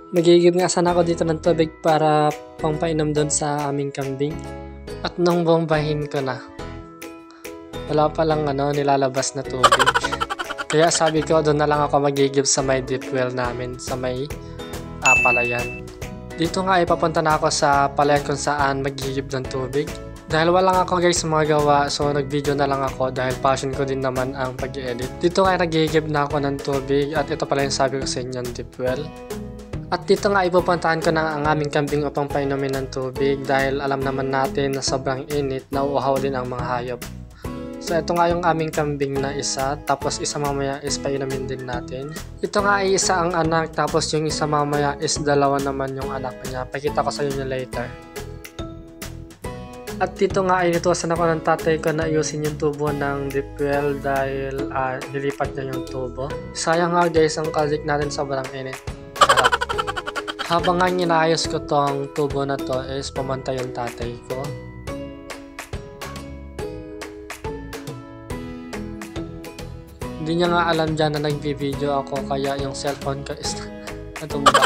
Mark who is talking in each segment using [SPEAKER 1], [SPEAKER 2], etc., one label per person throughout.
[SPEAKER 1] Magigib nga sana ako dito ng tubig para pangpainom doon sa aming kambing. At nung bombahin ko na, wala palang nilalabas na tubig. Kaya sabi ko doon na lang ako magigib sa may deep well namin, sa may palayan. Dito nga ipapunta na ako sa palayan kung saan magigib ng tubig. Dahil wala lang ako guys magawa, so nag-video na lang ako dahil passion ko din naman ang pag-edit. Dito nga nagigib na ako ng tubig at ito pala yung sabi ko sa inyo, deep well. At dito nga ipupuntahan ko na ang aming kambing upang painumin ng tubig dahil alam naman natin na sobrang init, nauuhaw din ang mga hayop. So ito nga yung aming kambing na isa, tapos isa mamaya is painumin din natin. Ito nga ay isa ang anak, tapos yung isa mamaya is dalawa naman yung anak niya. Pakita ko sa inyo later. At dito nga ay nituwasan ako ng tatay ko na ayusin yung tubo ng deep well dahil nilipat niya yung tubo. Sayang nga guys, ang kalik natin sobrang init. Habang nga inaayos ko tong tubo na to is pumunta yung tatay ko. Hindi niya nga alam dyan na nag-video ako kaya yung cellphone ko is natumba.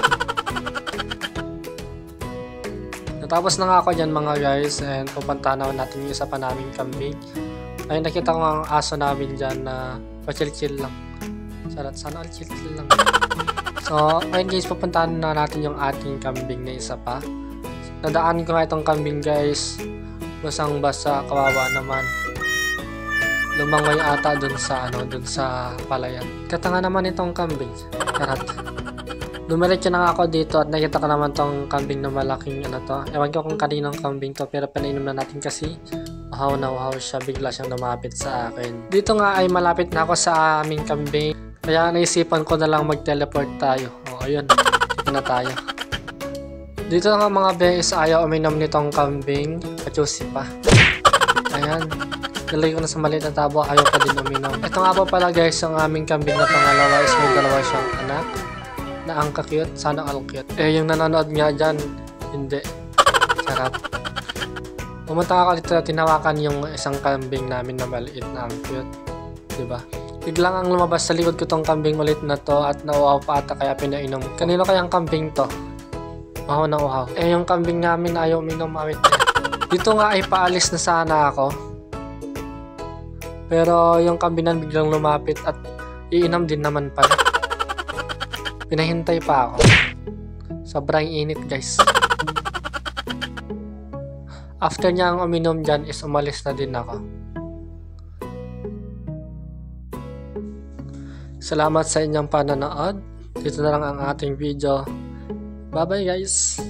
[SPEAKER 1] Natapos na nga ako dyan mga guys and pupunta na natin yung isa pa naming kambing. Ay nakita ko ang aso namin dyan na pa-chill-chill lang. Sana all-chill-chill lang. So, ayun guys, pupuntahan na natin yung ating kambing na isa pa. Nadaan ko nga itong kambing guys. Basang-basa, kawawa naman. Lumangoy ata dun sa palayan. Katanga naman itong kambing. Karat. Dumiretso na nga ako dito at nakita ko naman tong kambing na malaking Ewan ko kung kaninong kambing to pero pinainom na natin kasi uhaw na uhaw siya. Bigla siyang lumapit sa akin. Dito nga ay malapit na ako sa aming kambing. Kaya naisipan ko na lang mag-teleport tayo. O, ayun. Dito na tayo. Dito nga mga bes, ayaw uminom nitong kambing. Pachusi pa. Ayan. Nalagay ko na sa maliit na tabo. Ayaw pa din uminom. Ito nga po pala guys, yung aming kambing na pangalawa is may dalawa siyang anak. Na ang kakute. Sana all cute. Yung nanonood nga dyan, hindi. Sarap. Pumunta nga ako dito na tinawakan yung isang kambing namin na maliit na ang cute. Diba? Biglang ang lumabas sa likod ko tong kambing ulit na to at nauuhaw pa ata kaya pinainom. Kanino kayang kambing to? Uhaw na uhaw. Yung kambing namin ayaw uminom awit. Dito nga ay paalis na sana ako. Pero yung kambing na biglang lumapit at iinom din naman pala. Pinahintay pa ako. Sobrang init guys. After niya ang uminom dyan is umalis na din ako. Salamat sa inyong panonood. Dito na lang ang ating video. Bye bye guys!